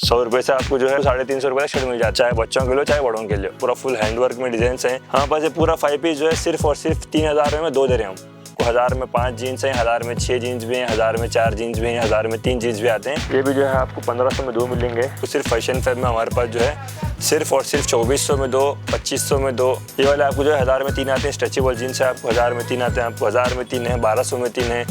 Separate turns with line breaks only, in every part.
₹100 से आपको जो है 350 रुपये का शर्ट मिल जाता है, चाहे बच्चों के लिए चाहे बड़ों के लिए। पूरा फुल हैंडवर्क में डिजाइन है। हमारे पास ये पूरा 5 पीस जो है सिर्फ और सिर्फ 3000 में 2 दे रहे हैं हम। 1000 में 5 जीन्स हैं, 1000 में 6 जीन्स भी हैं, 1000 में 4 जीन्स भी हैं, 1000 में 3 जीन्स भी आते हैं। ये भी जो है आपको 1500 में 2 मिलेंगे। तो सिर्फ फैशन फेब में हमारे पास जो है सिर्फ और सिर्फ 2400 में 2, 2500 में 2। ये वाले आपको जो है 1000 में 3 आते हैं। स्ट्रेचेबल जीन्स है आपको 1000 में 3 आते हैं, आपको 1000 में 3 है, 1200 में 3 है।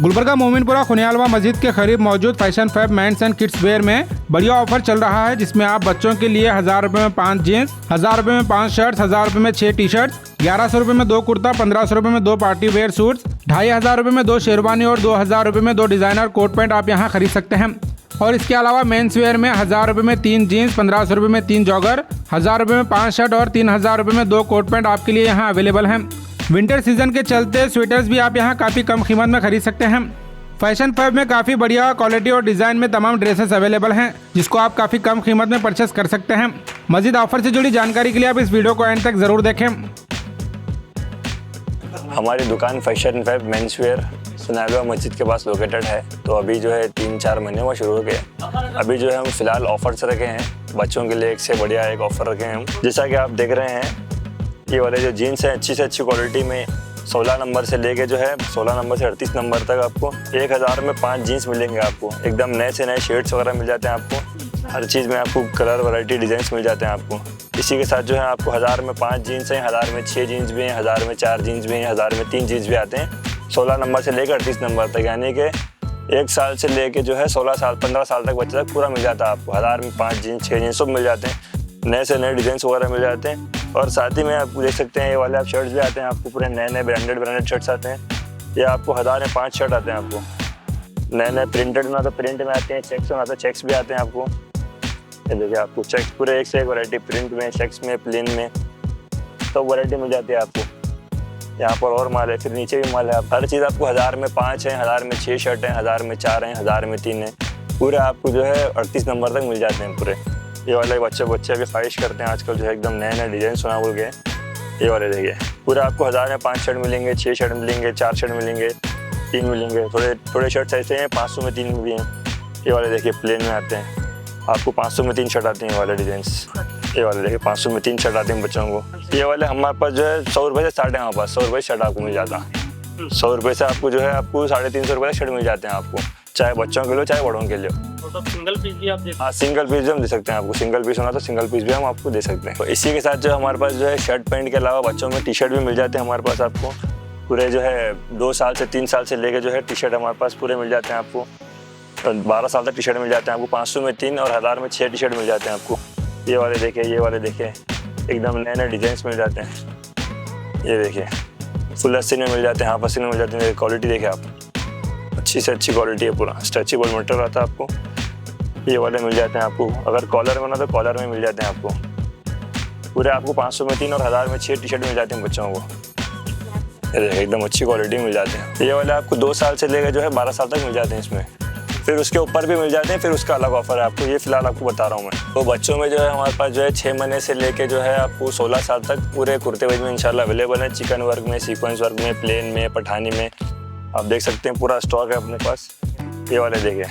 गुलबर्गा मोमिनपुरा खुनियालवा मस्जिद के करीब मौजूद fashion fab mens and kids wear में बढ़िया ऑफर चल रहा है, जिसमें आप बच्चों के लिए 1000 रुपये में 5 जीन्स, 1000 रुपये में 5 शर्ट्स, 1000 रुपये में 6 टी शर्ट्स, 1100 रुपये में 2 कुर्ता, 1500 रुपये में 2 पार्टी वेयर सूट्स, 2500 रुपये में 2 शेरवानी और 2000 रुपये में 2 डिजाइनर कोट पैंट आप यहाँ खरीद सकते हैं। और इसके अलावा मेंस वेयर में 1000 रुपये में 3 जीन्स, 1500 रुपये में 3 जॉगर, 1000 रुपये में 5 शर्ट और 3000 रुपये में 2 कोट पैंट आपके लिए यहाँ अवेलेबल हैं। विंटर सीजन के चलते स्वेटर्स भी आप यहाँ काफ़ी कम कीमत में खरीद सकते हैं। फैशन फैब में काफ़ी बढ़िया क्वालिटी और डिज़ाइन में तमाम ड्रेसेस अवेलेबल हैं, जिसको आप काफ़ी कम कीमत में परचेस कर सकते हैं। मज़ीद ऑफर से जुड़ी जानकारी के लिए आप इस वीडियो को एंड तक ज़रूर देखें।
हमारी दुकान फैशन फैब मेंस वेयर खुनियालवा मस्जिद के पास लोकेटेड है। तो अभी जो है 3-4 महीने हुआ शुरू हो गए। अभी जो है हम फिलहाल ऑफर्स रखे हैं, बच्चों के लिए एक से बढ़िया एक ऑफर रखे हैं हम। जैसा कि आप देख रहे हैं, ये वाले जो जीन्स हैं अच्छी से अच्छी क्वालिटी में 16 नंबर से लेके जो है 16 नंबर से 38 नंबर तक आपको 1000 में 5 जीन्स मिलेंगे। आपको एकदम नए से नए शेड्स वगैरह मिल जाते हैं। आपको हर चीज़ में आपको कलर वैरायटी डिजाइंस मिल जाते हैं आपको। इसी के साथ जो है आपको 1000 में 5 जीन्स हैं, 1000 में 6 जीन्स भी हैं, 1000 में 4 जीन्स भी हैं, 1000 में 3 जीन्स भी आते हैं। 16 नंबर से लेकर 38 नंबर तक, यानी कि 1 साल से लेके जो है 16 साल 15 साल तक बच्चे तक पूरा मिल जाता है आपको। 1000 में 5 जीन्स 6 जीन्स सब मिल जाते हैं। नए से नए डिजाइन वगैरह मिल जाते हैं। और साथ ही में आप देख सकते हैं ये वाले आप शर्ट्स भी आते हैं आपको, पूरे नए नए ब्रांडेड शर्ट्स आते हैं। ये आपको 1000 में 5 शर्ट आते हैं आपको। नए नए प्रिंटेड में आता है, प्रिंट में आते हैं, चेक्स में आता है, चेक्स भी आते हैं आपको। ये देखिए आपको चेक्स पूरे एक से एक वैरायटी, प्रिंट में, चेक्स में, प्लेन में सब वैरायटी मिल जाती है आपको। यहाँ पर और माल है, फिर नीचे भी माल है। हर चीज़ आपको 1000 में 5 है, 1000 में 6 शर्ट हैं, 1000 में 4 हैं, 1000 में 3 हैं। पूरे आपको जो है 38 नंबर तक मिल जाते हैं पूरे। ये वाले बच्चे अभी ख्वाहिश करते हैं आजकल जो है एकदम नए नए डिजाइन सुना बोल गए। ये वाले देखिए पूरे आपको 1000 में 5 शर्ट मिलेंगे, 6 शर्ट मिलेंगे, 4 शर्ट मिलेंगे, 3 मिलेंगे। थोड़े शर्ट्स ऐसे हैं 500 में 3 भी हैं। ये वाले देखिए प्लेन में आते हैं, आपको 500 में 3 शर्ट आते हैं। ये वाले डिजाइंस, ये वाले देखिए 500 में 3 शर्ट आते हैं बच्चों को। ये वाले हमारे पास जो है 100 रुपये से स्टार्ट है। हमारे पास 100 रुपये शर्ट आपको मिल जाता है। 100 रुपये से आपको जो है आपको 350 रुपये का शर्ट मिल जाते हैं आपको, चाहे बच्चों के लिए चाहे बड़ों के लिए।
तो सिंगल पीस भी आप देते हैं?
हाँ, सिंगल पीस भी हम दे सकते हैं आपको। सिंगल पीस होना तो सिंगल पीस भी हम आपको दे सकते हैं। तो इसी के साथ जो हमारे पास जो है शर्ट पैंट के अलावा बच्चों में टी शर्ट भी मिल जाते हैं हमारे पास आपको। पूरे जो है 2 साल से 3 साल से लेके जो है टी शर्ट हमारे पास पूरे मिल जाते हैं आपको। 12 साल तक टी शर्ट मिल जाते हैं आपको। 500 में 3 और 1000 में 6 टी शर्ट मिल जाते हैं आपको। ये वाले देखिए, ये वाले देखिए, एकदम नए नए डिजाइन मिल जाते हैं। ये देखिए फुल अस्सी में मिल जाते हैं, हाफ अस्सी में मिल जाते हैं। क्वालिटी देखिए आप, अच्छी से अच्छी क्वालिटी है। पूरा स्ट्रेचेबल मटेरियल आता है आपको। ये वाले मिल जाते हैं आपको। अगर कॉलर में ना तो कॉलर में मिल जाते हैं आपको। पूरे आपको 500 में 3 और 1000 में 6 टी शर्ट मिल जाते हैं बच्चों को। ये देखिए एकदम अच्छी क्वालिटी मिल जाते हैं। ये वाले आपको 2 साल से लेकर जो है 12 साल तक मिल जाते हैं इसमें। फिर उसके ऊपर भी मिल जाते हैं, फिर उसका अलग ऑफर है आपको। ये फिलहाल आपको बता रहा हूँ मैं। तो बच्चों में जो है हमारे पास जो है 6 महीने से लेके जो है आपको 16 साल तक पूरे कुर्ते वेज में इंशाल्लाह अवेलेबल है। चिकन वर्क में, सीक्वेंस वर्क में, प्लेन में, पठानी में आप देख सकते हैं। पूरा स्टॉक है अपने पास। ये वाले देखिए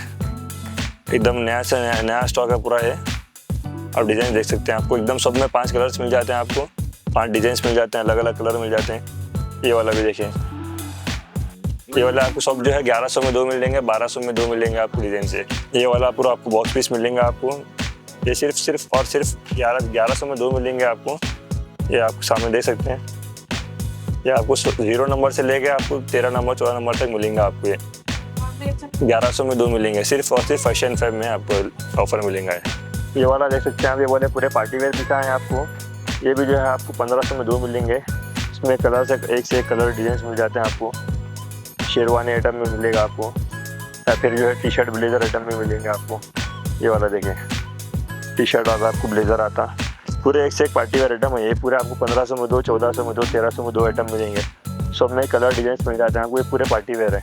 एकदम नया से नया स्टॉक है पूरा। ये आप डिज़ाइन देख सकते हैं। आपको एकदम सब में 5 कलर्स मिल जाते हैं आपको। 5 डिजाइन मिल जाते हैं, अलग अलग कलर मिल जाते हैं। ये वाला भी देखिए, ये वाला आपको सब जो है 1100 में 2 मिलेंगे, 1200 में 2 मिलेंगे आपको डिजाइन से। ये वाला पूरा आपको बॉक्स पीस मिलेंगे आपको। ये सिर्फ 1100 में 2 miलेंगे आपको। ये आप सामने देख सकते हैं। ये आपको 0 नंबर से लेके आपको 13 नंबर 14 नंबर तक मिलेंगे आपको। ये 1100 में 2 मिलेंगे। सिर्फ और सिर्फ फैशन फैब में आपको ऑफर मिलेगा। ये वाला देख सकते हैं आप। ये वाले पूरे पार्टी वेयर दिखा है आपको। ये भी जो है आपको 1500 में 2 मिलेंगे। इसमें कलर से एक से एक कलर डिजाइन मिल जाते हैं आपको। शेरवानी आइटम में मिलेगा आपको, या फिर जो है टी शर्ट ब्लेजर आइटम में मिलेंगे आपको। ये वाला देखें, टी शर्ट आता आपको, ब्लेजर आता, पूरे एक से एक पार्टी वेयर आइटम है। ये पूरे आपको 1500 में 2, 1400 में 2, 1300 में 2 आइटम मिलेंगे। सब में कलर डिजाइन मिल जाते हैं आपको। ये पूरे पार्टी वेयर है।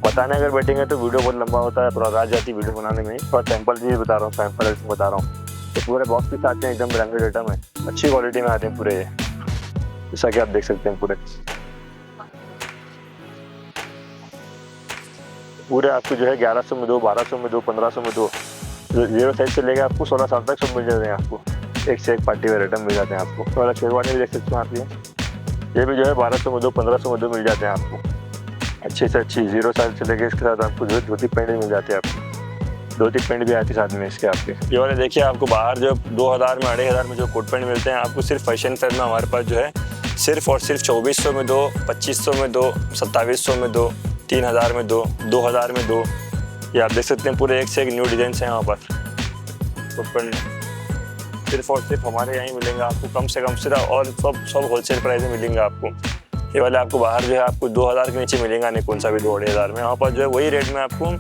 बताने अगर बैठेंगे तो वीडियो बहुत लंबा होता है, पूरा रात जाती वीडियो बनाने में। और सैंपल चीज़ बता रहा हूँ, सैंपल बता रहा हूँ। तो पूरे बॉक्स पीस आते हैं, एकदम ब्रांडेड आइटम है, अच्छी क्वालिटी में आते हैं पूरे। ये जैसा कि आप देख सकते हैं पूरे आपको जो है 1100 में 2, 1200 में 2, 1500 में 2 जीरो साइज से लेके आपको 16 साल तक सब मिल जाते हैं आपको। एक से एक पार्टी वेयर आइटम मिल जाते हैं आपको। तो वाला शेरवानी भी देख सकते हो आप, ये भी जो है 1200 में 2, 1500 में 2 मिल जाते हैं आपको। अच्छी से अच्छी जीरो साइज से लेके इसके साथ आपको जो है धोती पैंट भी मिल जाती है आपको। धोती पैंट भी आती है साथ में इसके आपके। ये वाले देखिए आपको बाहर जो 2000 में 2500 में जो कोट पैंट मिलते हैं आपको सिर्फ फैशन फेयर में हमारे पास जो है सिर्फ और सिर्फ 2400 में 2, 2500 में 2, 2700 में 2, 3000 में 2, 2000 में 2। ये आप देख सकते हैं पूरे एक से एक न्यू डिजाइन हैं यहाँ पर कोट पैंट में। सिर्फ और सिर्फ हमारे यहाँ ही मिलेंगे आपको, कम से कम सिर्फ, और सब होलसेल प्राइस में मिलेंगे आपको। ये वाले आपको बाहर जो है आपको 2000 के नीचे मिलेगा नहीं, कौन सा भी 2500 में। यहाँ पर जो है वही रेट में आपको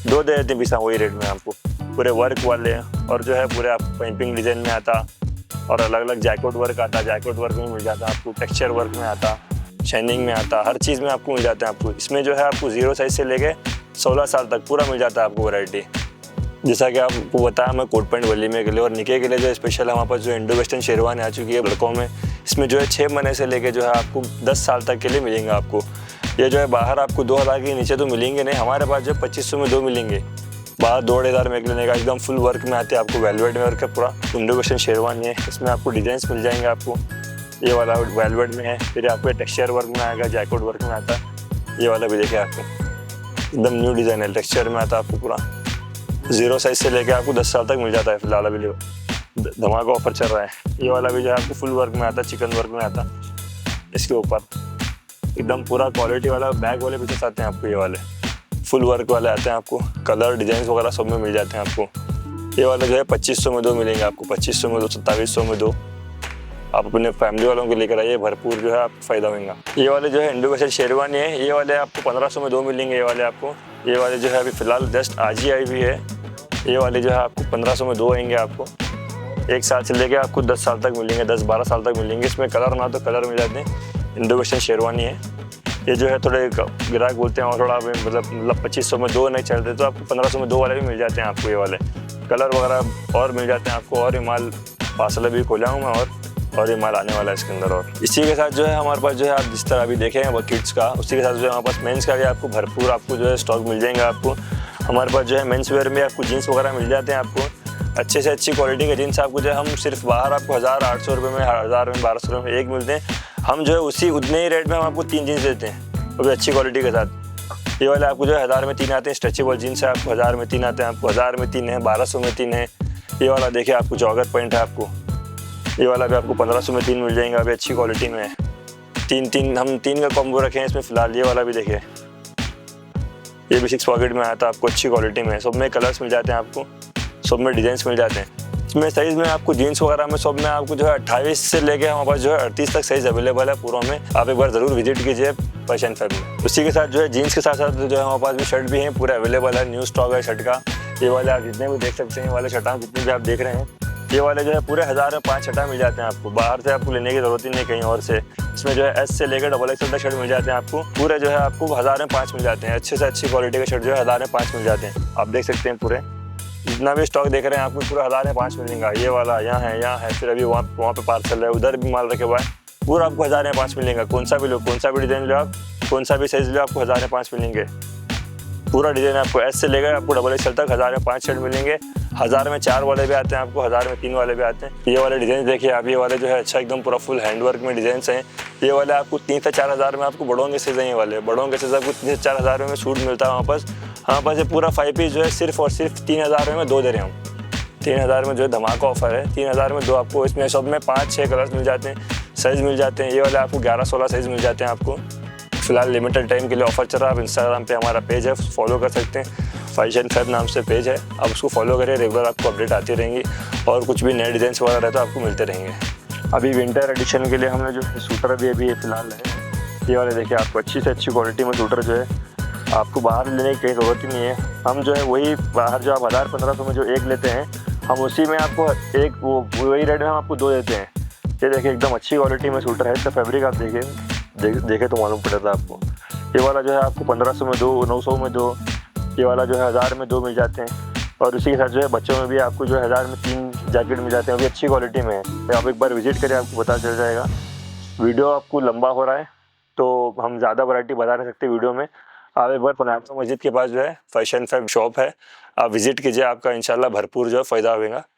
2 दे देते हैं पीसा, वही रेट में आपको पूरे वर्क वाले। और जो है पूरे आपको पाइपिंग डिजाइन में आता, और अलग अलग जैकेट वर्क आता, जैकेट वर्क में मिल जाता है आपको, टेक्सचर वर्क में आता, शाइनिंग में आता, हर चीज़ में आपको मिल जाता है आपको। इसमें जो है आपको जीरो साइज से लेके 16 साल तक पूरा मिल जाता है आपको वैरायटी। जैसा कि आपको बताया मैं कोट पैंट वलीमे के लिए और निके के लिए जो स्पेशल हमारे पास जो इंडो वेस्टर्न शेरवानी आ चुकी है लड़कों में। इसमें जो है 6 महीने से लेके जो है आपको 10 साल तक के लिए मिलेंगे आपको। ये जो है बाहर आपको 2000 के नीचे तो मिलेंगे नहीं, हमारे पास जो 2500 में 2 मिलेंगे। बाहर 2500 में एक लेने का एकदम फुल वर्क में आते हैं आपको, वेलवेट में वर्क है पूरा। इंडो वेस्टर्न शेरवानी है, इसमें आपको डिजाइंस मिल जाएंगे आपको। ये वाला वेलवेट में है, फिर आपको टेक्सचर वर्क में आएगा, जैकेट वर्क में आता है। ये वाला भी देखिए आपको एकदम न्यू डिज़ाइन है, टेक्सचर में आता है आपको पूरा। जीरो साइज से लेके आपको 10 साल तक मिल जाता है फिलहाल, अभी धमाका ऑफर चल रहा है। ये वाला भी जो है आपको फुल वर्क में आता है, चिकन वर्क में आता है। इसके ऊपर एकदम पूरा क्वालिटी वाला बैग वाले पीसेस आते हैं आपको। ये वाले फुल वर्क वाले आते हैं आपको, कलर डिजाइन वगैरह सब में मिल जाते हैं आपको। ये वाला जो है 2500 में 2 मिलेंगे आपको, 2500 में 2, 2700 में 2। आप अपने फैमिली वालों को लेकर आइए, भरपूर जो है आपको फ़ायदा होगा। ये वाले जो है इंडो वेस्टर्न शेरवानी है, ये वाले आपको 1500 में 2 मिलेंगे। ये वाले आपको, ये वाले जो है अभी फ़िलहाल जस्ट आज ही आई हुई है। ये वाले जो है आपको 1500 में 2 आएंगे आपको। 1 साल से लेके आपको 10 साल तक मिलेंगे, 10-12 साल तक मिलेंगे। इसमें कलर ना तो कलर मिल जाते हैं। इंडो वेस्टर्न शेरवानी है। ये जो है थोड़े ग्राहक बोलते हैं और थोड़ा मतलब 2500 में 2 नहीं चलते, तो आपको 1500 में 2 वाले भी मिल जाते हैं आपको। ये वाले कलर वगैरह और मिल जाते हैं आपको। और ये माल पार्सल भी खोला हूँ मैं, और ये माल आने वाला है इसके अंदर। और इसी के साथ जो है हमारे पास जो है आप जिस तरह अभी देखें वो किड्स का, उसी के साथ जो है हमारे पास मेंस का भी आपको भरपूर आपको जो है स्टॉक मिल जाएगा आपको। हमारे पास जो है मेंस वेयर में आपको जीन्स वगैरह मिल जाते हैं आपको। अच्छे से अच्छी क्वालिटी के जीन्स आपको जो है हम सिर्फ बाहर आपको 1800 रुपये में, 1000 में, 1200 रुपये में एक मिलते हैं। हम जो है उतने ही रेट में हम आपको 3 जीन्स देते हैं, वो भी अच्छी क्वालिटी के साथ। ये वाले आपको जो है 1000 में 3 आते हैं। स्ट्रेचेबल जीन्स है आपको 1000 में 3 आते हैं, आपको 1000 में 3 है, 1200 में 3 है। ये वाला देखिए आपको जॉगर पैंट है आपको, ये वाला भी आपको 1500 में 3 मिल जाएंगे। अभी अच्छी क्वालिटी में है। 3 हम 3 का कॉम्बो रखे हैं इसमें फ़िलहाल। ये वाला भी देखिए, ये भी 6 पॉकेट में आता है आपको, अच्छी क्वालिटी में। सब में कलर्स मिल जाते हैं आपको, सब में डिजाइंस मिल जाते हैं। इसमें साइज़ में आपको जीन्स वगैरह में सब में आपको जो है 28 से लेके हमारे पास जो है 38 तक साइज़ अवेलेबल है पूरा में। आप एक बार ज़रूर विजिट कीजिए फैशन फेयर में। उसी के साथ जो है जीन्स के साथ साथ जो है हमारे पास भी शर्ट भी हैं, पूरे अवेलेबल है। न्यू स्टॉक है शर्ट का। ये वाले आप जितने भी देख सकते हैं, ये वाले शर्टां जितने भी आप देख रहे हैं, ये वाले जो है पूरे 1000 में 5 शर्टां मिल जाते हैं आपको। बाहर से आपको लेने की ज़रूरत ही नहीं कहीं और से। इसमें जो है S से लेकर XXL तक शर्ट मिल जाते हैं आपको। पूरे जो है आपको 1000 में 5 मिल जाते हैं। अच्छे से अच्छी क्वालिटी के शर्ट जो है 1000 में 5 मिल जाते हैं। आप देख सकते हैं पूरे जितना भी स्टॉक देख रहे हैं आपको पूरा 1000 में 5 मिलेगा। ये वाला यहाँ है, फिर अभी वहाँ पे पार्सल है, उधर भी माल रखे हुआ है। पूरा आपको 1000 में 5 मिलेगा। कौन सा भी लो, कौन सा भी डिज़ाइन लो आप, कौन सा भी साइज़ लो, आपको 1000 में 5 मिलेंगे। पूरा डिज़ाइन आपको S से लेकर आपको XXL तक 1000 में 5 शर्ट मिलेंगे। 1000 में 4 वाले भी आते हैं आपको, 1000 में 3 वाले भी आते हैं। ये वाले डिज़ाइन देखिए आप, ये वाले जो है अच्छा एकदम पूरा फुल हैंडवर्क में डिज़ाइंस हैं। ये वाले आपको 3 से 4000 में आपको बड़ों के साइज़ हैं। ये वाले बड़ों के साइज़ आपको 3 से 4000 में सूट मिलता है वहाँ पर। हमारे पास ये पूरा 5 पीस जो है सिर्फ और सिर्फ 3000 में 2 दे रहे हैं हम। 3000 में जो है धमाका ऑफर है। 3000 में 2 आपको। इसमें सब में 5-6 कलर्स मिल जाते हैं, साइज़ मिल जाते हैं। ये वाले आपको 11-16 साइज़ मिल जाते हैं आपको। फिलहाल लिमिटेड टाइम के लिए ऑफर चल रहा है। आप इंस्टाग्राम पे हमारा पेज है, फॉलो कर सकते हैं। फैशन फेयर नाम से पेज है, आप उसको फॉलो करें। रेगुलर आपको अपडेट आती रहेंगी और कुछ भी नए डिज़ाइंस वगैरह रहता है आपको मिलते रहेंगे। अभी विंटर एडिशन के लिए हमने जो सूटर अभी फ़िलहाल है, ये वाले देखिए आपको अच्छी से अच्छी क्वालिटी में सूटर जो है आपको बाहर लेने की कहीं ज़रूरत ही नहीं है। हम जो है वही बाहर जो आप 1000-1500 में जो एक लेते हैं, हम उसी में आपको एक वही रेट में हम आपको 2 देते हैं। ये देखिए एकदम अच्छी क्वालिटी में सूटर है। इसका फैब्रिक आप देखें तो मालूम पड़ता है आपको। ये वाला जो है आपको 1500 में 2, 900 में 2, ये वाला जो है 1000 में 2 मिल जाते हैं। और उसी के साथ जो है बच्चों में भी आपको जो है 1000 में 3 जैकेट मिल जाते हैं, वो भी अच्छी क्वालिटी में है। तो आप एक बार विजिट करें, आपको पता चल जाएगा। वीडियो आपको लंबा हो रहा है तो हम ज़्यादा वैरायटी बता नहीं सकते वीडियो में। आप एक बार पुनासा मस्जिद के पास जो है फैशन फैब शॉप है, आप विजिट कीजिए, आपका इंशाल्लाह भरपूर जो है फ़ायदा होगा।